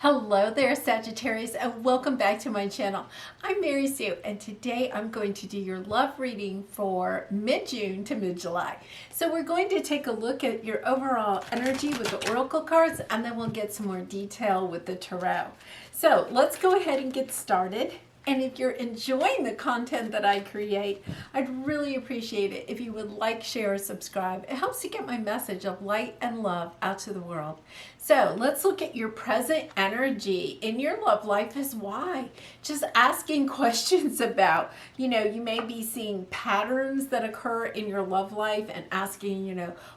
Hello there, Sagittarius, and welcome back to my channel. I'm Mary Sue, and today I'm going to do your love reading for mid-June to mid-July. So we're going to take a look at your overall energy with the oracle cards, and then we'll get some more detail with the tarot. So let's go ahead and get started. And if you're enjoying the content that I create, I'd really appreciate it if you would like, share, or subscribe. It helps to get my message of light and love out to the world. So let's look at your present energy in your love life is why. Just asking questions about, you may be seeing patterns that occur in your love life and asking,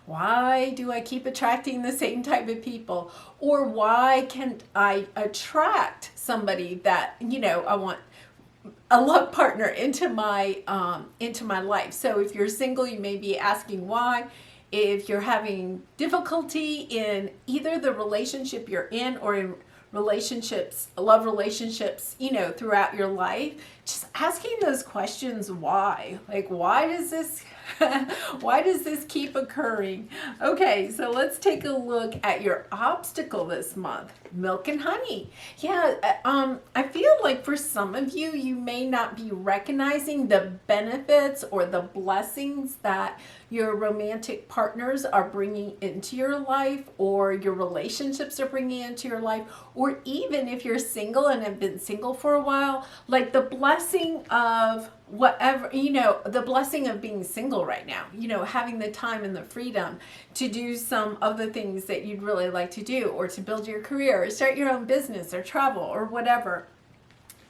why do I keep attracting the same type of people? Or why can't I attract somebody that, I want a love partner into my life. So if you're single, you may be asking why. If you're having difficulty in either the relationship you're in or in relationships, love relationships, throughout your life, just asking those questions why. Like, why does this why does this keep occurring? Okay, so let's take a look at your obstacle this month. Milk and honey. Yeah, I feel like for some of you, you may not be recognizing the benefits or the blessings that your romantic partners are bringing into your life, or your relationships are bringing into your life, or even if you're single and have been single for a while, like the blessing of whatever, the blessing of being single right now, having the time and the freedom to do some of the things that you'd really like to do, or to build your career, or start your own business, or travel, or whatever.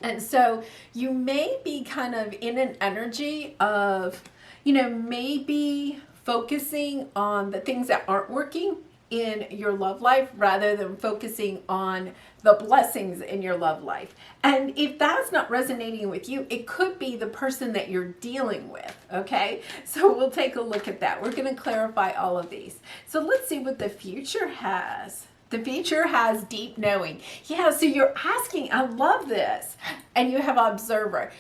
And so you may be kind of in an energy of, maybe focusing on the things that aren't working in your love life rather than focusing on the blessings in your love life. And if that's not resonating with you, it could be the person that you're dealing with, okay? So we'll take a look at that. We're going to clarify all of these. So let's see what the future has. The future has deep knowing. Yeah, so you're asking, I love this. And you have observer.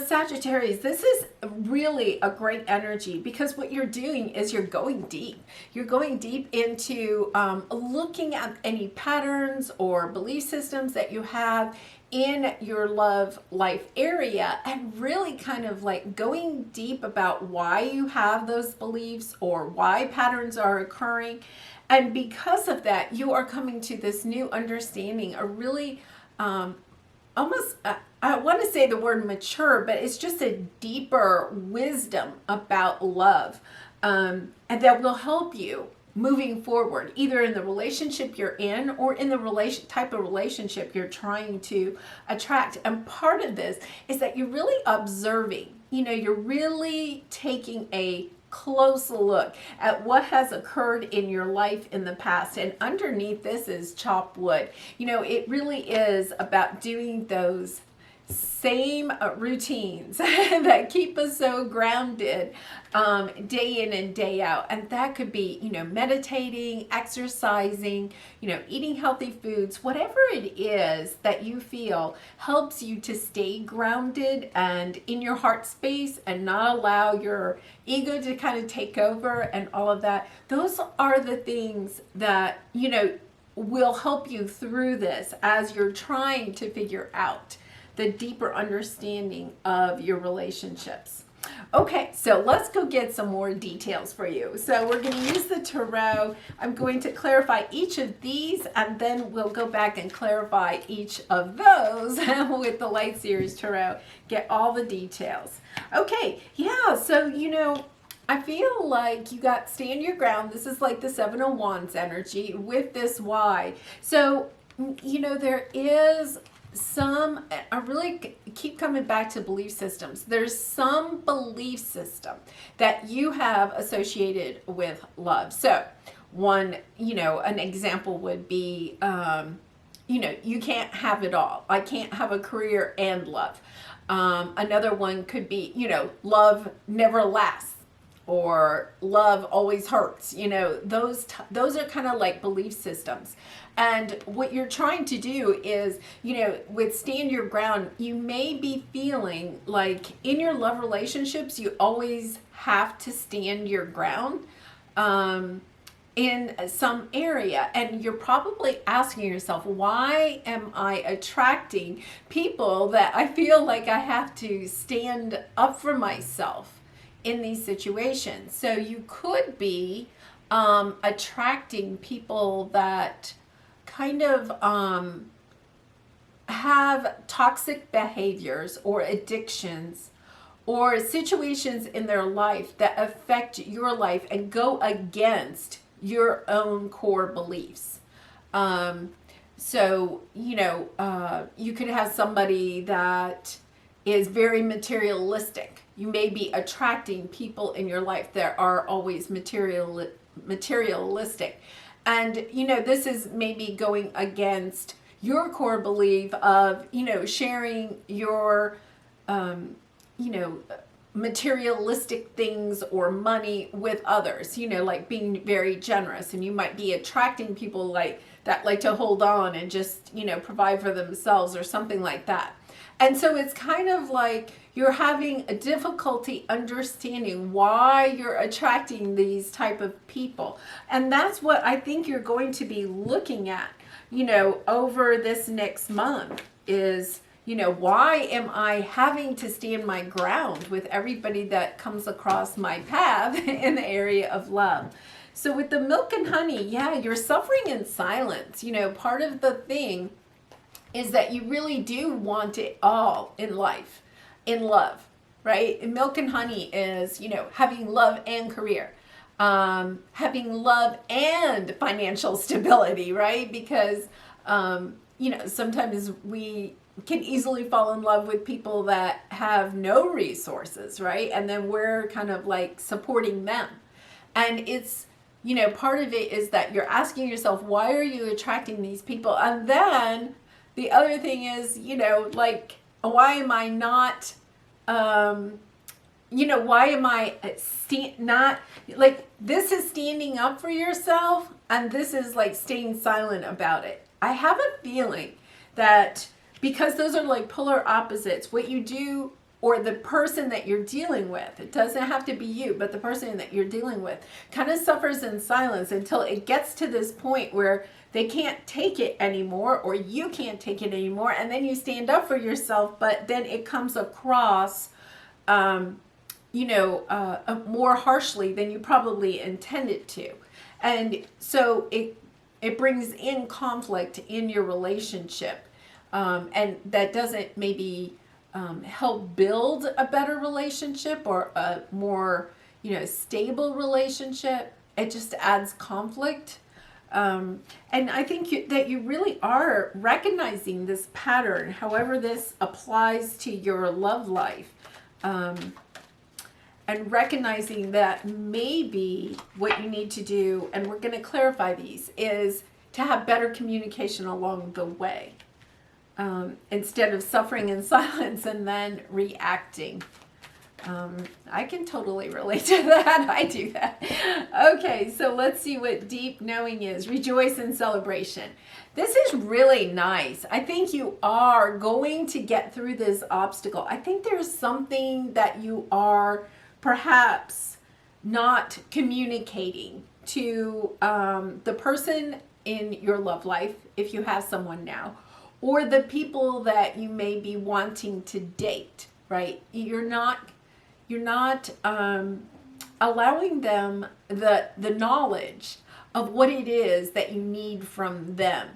Sagittarius, this is really a great energy, because what you're doing is you're going deep. You're going deep into looking at any patterns or belief systems that you have in your love life area, and really kind of like going deep about why you have those beliefs or why patterns are occurring. And because of that, you are coming to this new understanding, a really almost, I want to say the word mature, but it's just a deeper wisdom about love, and that will help you moving forward, either in the relationship you're in or in the type of relationship you're trying to attract. And part of this is that you're really observing, you're really taking a close look at what has occurred in your life in the past. And underneath this is chopped wood. It really is about doing those same routines that keep us so grounded day in and day out. And that could be, meditating, exercising, eating healthy foods, whatever it is that you feel helps you to stay grounded and in your heart space and not allow your ego to kind of take over and all of that. Those are the things that, will help you through this as you're trying to figure out the deeper understanding of your relationships. Okay, so let's go get some more details for you. So we're going to use the tarot. I'm going to clarify each of these, and then we'll go back and clarify each of those with the Light Series Tarot, get all the details. Okay, yeah, so I feel like you got stand your ground. This is like the Seven of Wands energy with this why. So, there is I really keep coming back to belief systems. There's some belief system that you have associated with love. So one, an example would be, you can't have it all. I can't have a career and love. Another one could be, love never lasts, or love always hurts. Those are kind of like belief systems. And what you're trying to do is, with stand your ground, you may be feeling like in your love relationships, you always have to stand your ground. in some area, and you're probably asking yourself, why am I attracting people that I feel like I have to stand up for myself in these situations? So you could be attracting people that kind of have toxic behaviors or addictions or situations in their life that affect your life and go against your own core beliefs. So, you could have somebody that is very materialistic. You may be attracting people in your life that are always materialistic. And, this is maybe going against your core belief of, sharing your, materialistic things or money with others, like being very generous. And you might be attracting people like that, like to hold on and just, provide for themselves or something like that. And so it's kind of like you're having a difficulty understanding why you're attracting these type of people. And that's what I think you're going to be looking at, over this next month is, why am I having to stand my ground with everybody that comes across my path in the area of love? So with the milk and honey, yeah, you're suffering in silence. Part of the thing is that you really do want it all in life, in love, right? And milk and honey is, having love and career, having love and financial stability, right? Because, sometimes we can easily fall in love with people that have no resources, right? And then we're kind of like supporting them. And it's, part of it is that you're asking yourself, why are you attracting these people? And then the other thing is, why am I not, why am I not, like, this is standing up for yourself and this is like staying silent about it. I have a feeling that because those are like polar opposites, what you do, or the person that you're dealing with, it doesn't have to be you, but the person that you're dealing with kind of suffers in silence until it gets to this point where they can't take it anymore, or you can't take it anymore, and then you stand up for yourself, but then it comes across, more harshly than you probably intended to. And so it brings in conflict in your relationship. And that doesn't maybe help build a better relationship or a more, stable relationship. It just adds conflict. And I think that you really are recognizing this pattern, however this applies to your love life. And recognizing that maybe what you need to do, and we're going to clarify these, is to have better communication along the way. Instead of suffering in silence and then reacting. I can totally relate to that. I do that. Okay, so let's see what deep knowing is. Rejoice in celebration. This is really nice. I think you are going to get through this obstacle. I think there's something that you are perhaps not communicating to the person in your love life, if you have someone now, or the people that you may be wanting to date, right? You're not allowing them the knowledge of what it is that you need from them,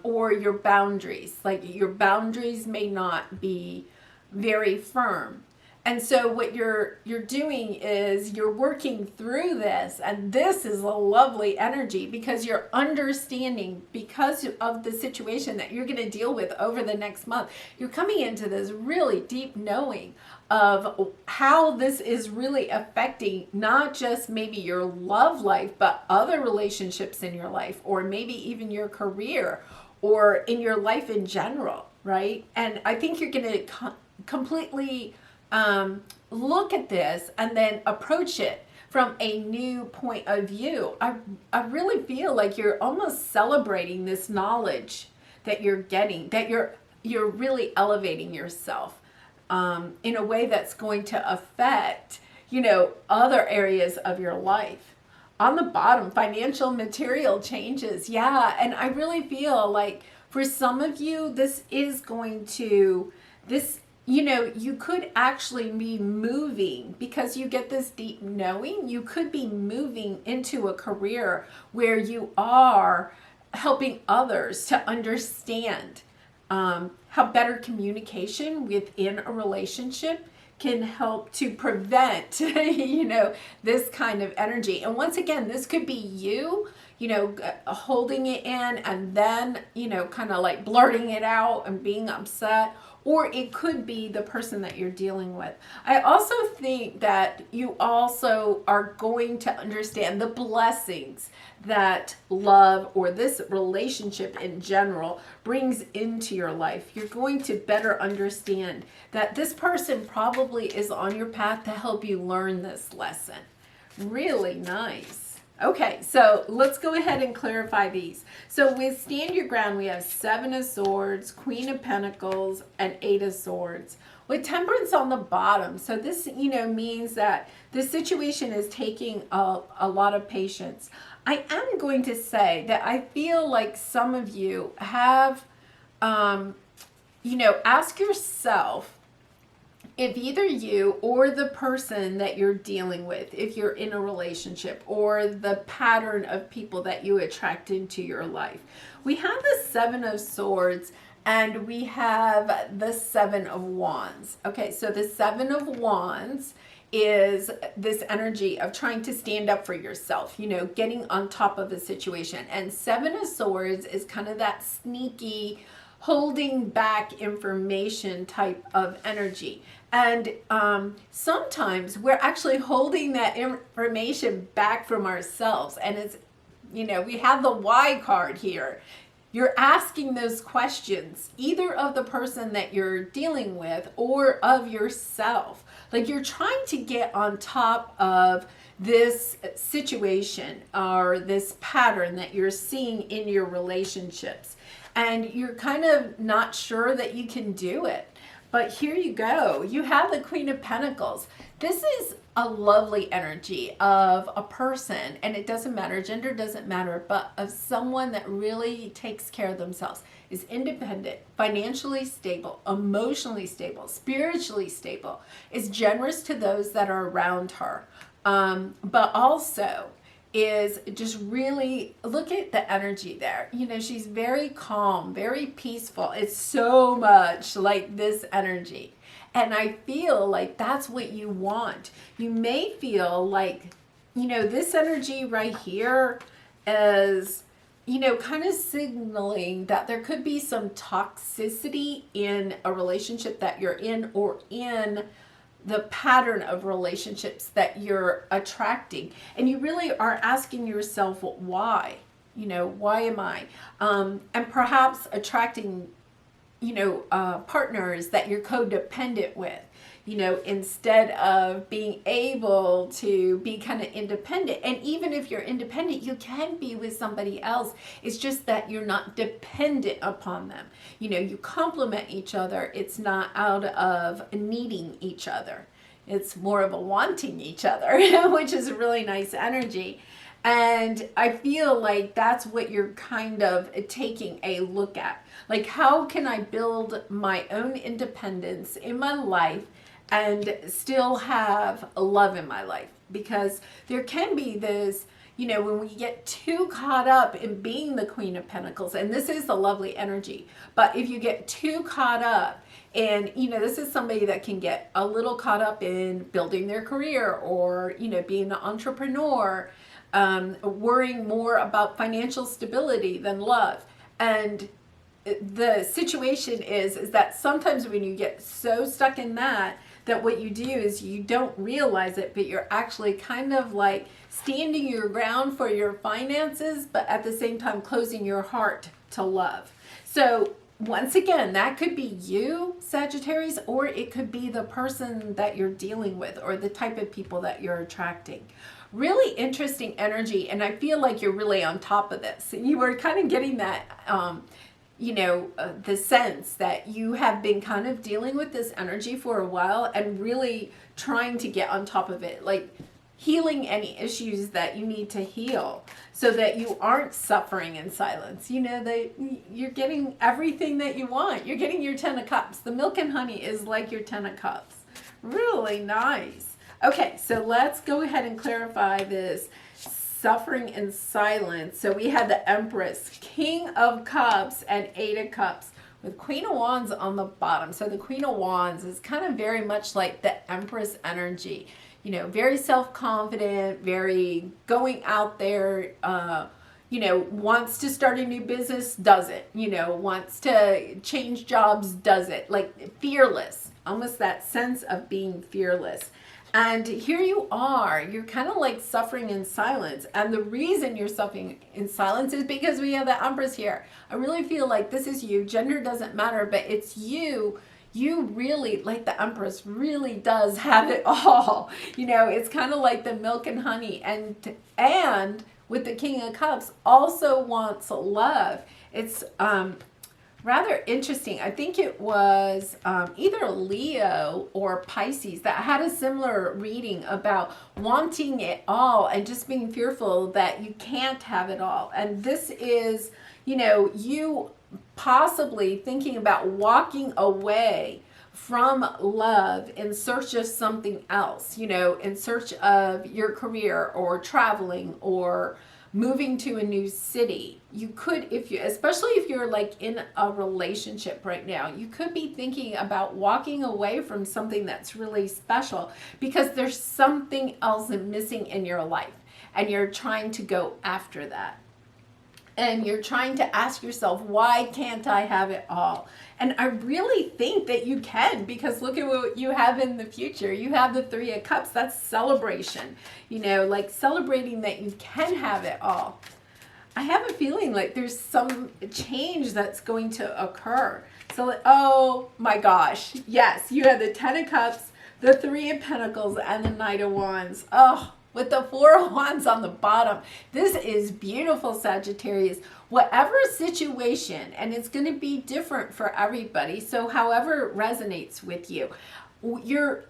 or your boundaries. Like, your boundaries may not be very firm. And so what you're doing is you're working through this, and this is a lovely energy because you're understanding, because of the situation that you're going to deal with over the next month. You're coming into this really deep knowing of how this is really affecting not just maybe your love life, but other relationships in your life, or maybe even your career, or in your life in general, right? And I think you're going to completely look at this and then approach it from a new point of view. I really feel like you're almost celebrating this knowledge that you're getting, that you're really elevating yourself in a way that's going to affect, other areas of your life. on the bottom, financial material changes. Yeah, and I really feel like for some of you, this is going to, this, you know, you could actually be moving because you get this deep knowing. You could be moving into a career where you are helping others to understand how better communication within a relationship can help to prevent, you know, this kind of energy. And once again, this could be you, you know, holding it in and then, you know, kind of like blurting it out and being upset. Or it could be the person that you're dealing with. I also think that you also are going to understand the blessings that love or this relationship in general brings into your life. You're going to better understand that this person probably is on your path to help you learn this lesson. Really nice. Okay, so let's go ahead and clarify these. So with Stand Your Ground, we have 7 of Swords, Queen of Pentacles, and 8 of Swords. With Temperance on the bottom, so this, you know, means that the situation is taking a lot of patience. I am going to say that I feel like some of you have, you know, ask yourself, if either you or the person that you're dealing with, if you're in a relationship, or the pattern of people that you attract into your life. We have the 7 of Swords and we have the 7 of Wands. Okay, so the 7 of Wands is this energy of trying to stand up for yourself, you know, getting on top of a situation. And 7 of Swords is kind of that sneaky, holding back information type of energy. And sometimes we're actually holding that information back from ourselves. And it's, you know, we have the why card here. You're asking those questions, either of the person that you're dealing with or of yourself. Like you're trying to get on top of this situation or this pattern that you're seeing in your relationships. And you're kind of not sure that you can do it. But here you go. You have the Queen of Pentacles. This is a lovely energy of a person, and it doesn't matter, gender doesn't matter, but of someone that really takes care of themselves, is independent, financially stable, emotionally stable, spiritually stable, is generous to those that are around her, but also is just really, look at the energy there. You know, she's very calm, very peaceful. It's so much like this energy. And I feel like that's what you want. You may feel like, you know, this energy right here is, you know, kind of signaling that there could be some toxicity in a relationship that you're in, or in the pattern of relationships that you're attracting. And you really are asking yourself, why? You know, why am I? And perhaps attracting, you know, partners that you're codependent with, you know, instead of being able to be kind of independent. And even if you're independent, you can be with somebody else. It's just that you're not dependent upon them. You know, you complement each other. It's not out of needing each other. It's more of a wanting each other, which is a really nice energy. And I feel like that's what you're kind of taking a look at. Like, how can I build my own independence in my life and still have love in my life? Because there can be this, you know, when we get too caught up in being the Queen of Pentacles, and this is the lovely energy, but if you get too caught up, and, you know, this is somebody that can get a little caught up in building their career, or, you know, being an entrepreneur, worrying more about financial stability than love. And the situation is that sometimes when you get so stuck in that what you do is you don't realize it, but you're actually kind of like standing your ground for your finances, but at the same time closing your heart to love. So once again, that could be you, Sagittarius, or it could be the person that you're dealing with, or the type of people that you're attracting. Really interesting energy, and I feel like you're really on top of this. You were kind of getting that, you know, the sense that you have been kind of dealing with this energy for a while and really trying to get on top of it. Like, healing any issues that you need to heal so that you aren't suffering in silence. You know, that you're getting everything that you want. You're getting your 10 of Cups. The milk and honey is like your 10 of Cups. Really nice. Okay, so let's go ahead and clarify this suffering in silence. So we had the Empress, King of Cups, and 8 of Cups, with Queen of Wands on the bottom. So the Queen of Wands is kind of very much like the Empress energy. You know, very self-confident, very going out there, you know, wants to start a new business, does it. You know, wants to change jobs, does it. Like fearless, almost that sense of being fearless. And here you are, you're kind of like suffering in silence. And the reason you're suffering in silence is because we have the Empress here. I really feel like this is you. Gender doesn't matter, but it's you. You really, like the Empress, really does have it all. You know, it's kind of like the milk and honey. And with the King of Cups, also wants love. It's rather interesting. I think it was either Leo or Pisces that had a similar reading about wanting it all and just being fearful that you can't have it all. And this is, you know, you possibly thinking about walking away from love in search of something else, you know, in search of your career or traveling or moving to a new city. You could, if you, especially if you're like in a relationship right now, you could be thinking about walking away from something that's really special because there's something else missing in your life and you're trying to go after that. And you're trying to ask yourself, why can't I have it all? And I really think that you can, because look at what you have in the future. You have the 3 of Cups. That's celebration. You know, like celebrating that you can have it all. I have a feeling like there's some change that's going to occur. So, oh my gosh. Yes, you have the 10 of Cups, the 3 of Pentacles, and the Knight of Wands. Oh, with the 4 of Wands on the bottom. This is beautiful, Sagittarius. Whatever situation, and it's going to be different for everybody, so however it resonates with you,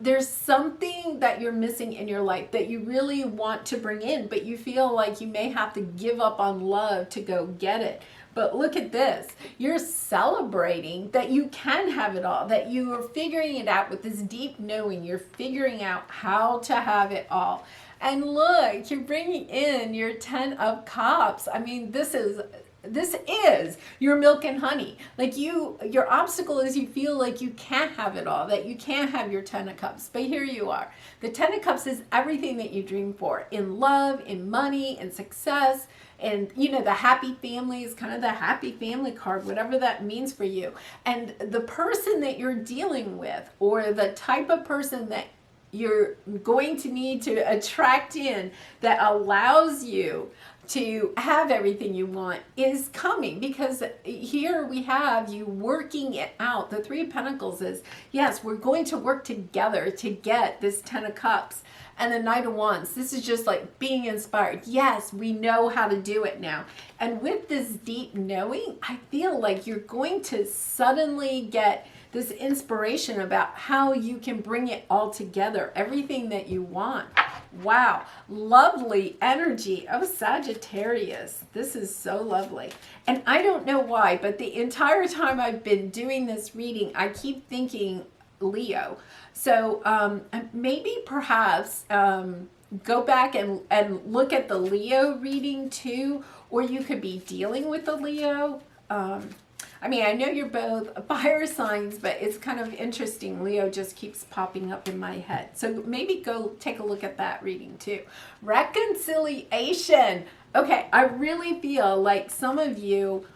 there's something that you're missing in your life that you really want to bring in, but you feel like you may have to give up on love to go get it. But look at this. You're celebrating that you can have it all, that you are figuring it out with this deep knowing. You're figuring out how to have it all. And look, you're bringing in your 10 of Cups. I mean, this is your milk and honey. Like your obstacle is you feel like you can't have it all, that you can't have your 10 of Cups. But here you are. The 10 of Cups is everything that you dream for in love, in money, in success. And, you know, the happy family is kind of the happy family card, whatever that means for you. And the person that you're dealing with, or the type of person that you're going to need to attract in that allows you to have everything you want, is coming, because here we have you working it out. The 3 of Pentacles is, yes, we're going to work together to get this 10 of Cups. And the Knight of Wands, this is just like being inspired. Yes, we know how to do it now. And with this deep knowing, I feel like you're going to suddenly get this inspiration about how you can bring it all together, everything that you want. Wow, lovely energy of Sagittarius. This is so lovely. And I don't know why, but the entire time I've been doing this reading, I keep thinking Leo. So maybe perhaps go back and look at the Leo reading too, or you could be dealing with the Leo. I mean, I know you're both fire signs, but it's kind of interesting. Leo just keeps popping up in my head. So maybe go take a look at that reading too. Reconciliation. Okay, I really feel like some of you,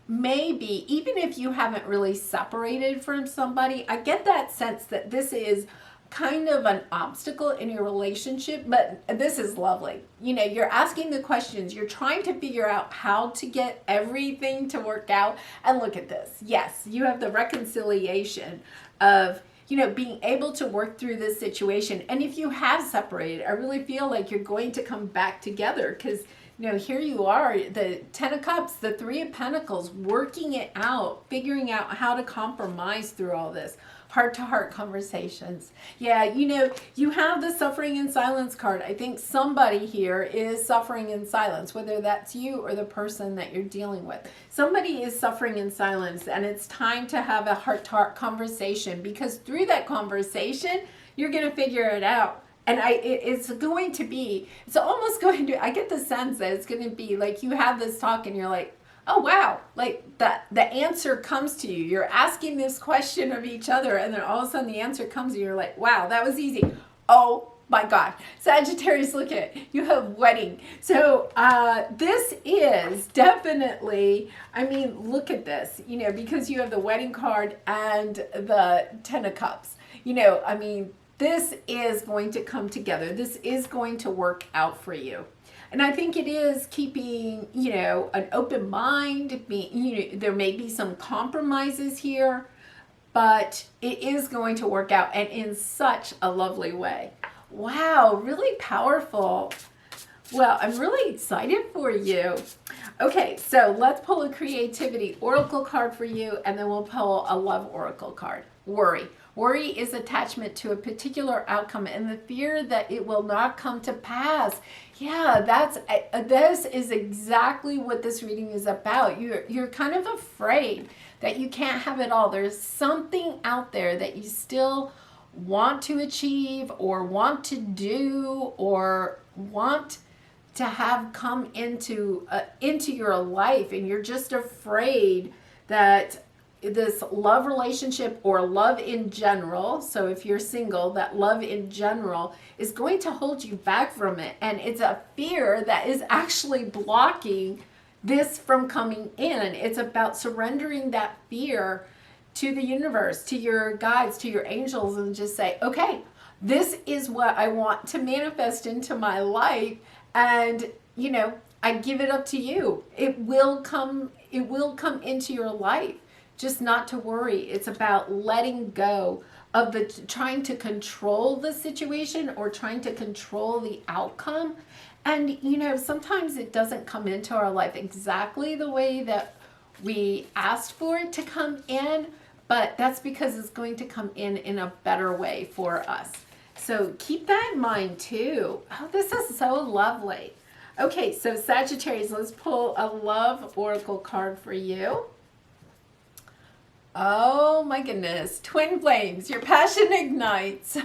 maybe, even if you haven't really separated from somebody, I get that sense that this is kind of an obstacle in your relationship, but this is lovely. You know, you're asking the questions, you're trying to figure out how to get everything to work out. And look at this. Yes, you have the reconciliation of, you know, being able to work through this situation. And if you have separated, I really feel like you're going to come back together, because You know, here you are, the Ten of Cups, the Three of Pentacles, working it out, figuring out how to compromise through all this. Heart-to-heart conversations. Yeah, you know, you have the suffering in silence card. I think somebody here is suffering in silence, whether that's you or the person that you're dealing with. Somebody is suffering in silence, and it's time to have a heart-to-heart conversation, because through that conversation, you're going to figure it out. And it's going to be, it's almost going to, I get the sense that it's going to be like you have this talk and you're like, oh wow, like the answer comes to you. You're asking this question of each other, and then all of a sudden the answer comes and you're like, wow, that was easy. Oh my God. Sagittarius, look at it. You have wedding. So this is definitely, I mean, look at this, you know, because you have the wedding card and the Ten of Cups. You know, I mean, this is going to come together. This is going to work out for you. And I think it is keeping, you know, an open mind. You know, there may be some compromises here, but it is going to work out, and in such a lovely way. Wow, really powerful. Well, I'm really excited for you. Okay, so let's pull a creativity oracle card for you, and then we'll pull a love oracle card. Worry. Worry is attachment to a particular outcome and the fear that it will not come to pass. Yeah, this is exactly what this reading is about. You're kind of afraid that you can't have it all. There's something out there that you still want to achieve or want to do or want to have come into your life, and you're just afraid that this love relationship or love in general, so if you're single, that love in general is going to hold you back from it. And it's a fear that is actually blocking this from coming in. It's about surrendering that fear to the universe, to your guides, to your angels, and just say, okay, this is what I want to manifest into my life. And, you know, I give it up to you. It will come into your life. Just not to worry. It's about letting go of the trying to control the situation or trying to control the outcome. And, you know, sometimes it doesn't come into our life exactly the way that we asked for it to come in, but that's because it's going to come in a better way for us. So keep that in mind too. Oh, this is so lovely. Okay, so Sagittarius, let's pull a love oracle card for you. Oh my goodness, twin flames, your passion ignites.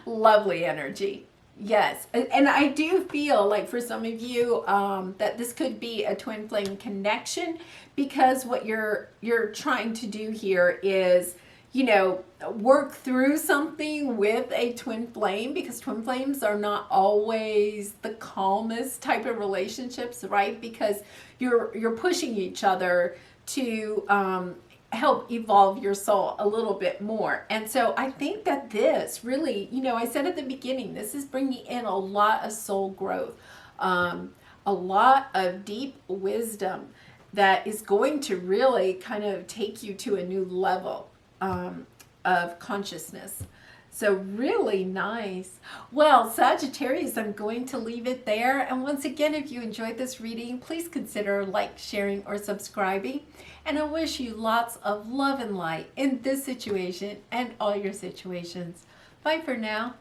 Lovely energy. Yes, and I do feel like for some of you that this could be a twin flame connection, because what you're trying to do here is, you know, work through something with a twin flame, because twin flames are not always the calmest type of relationships, right? Because you're pushing each other to help evolve your soul a little bit more. And so I think that this really, you know, I said at the beginning, this is bringing in a lot of soul growth, a lot of deep wisdom that is going to really kind of take you to a new level of consciousness. So really nice. Well, Sagittarius, I'm going to leave it there. And once again, if you enjoyed this reading, please consider like, sharing, or subscribing. And I wish you lots of love and light in this situation and all your situations. Bye for now.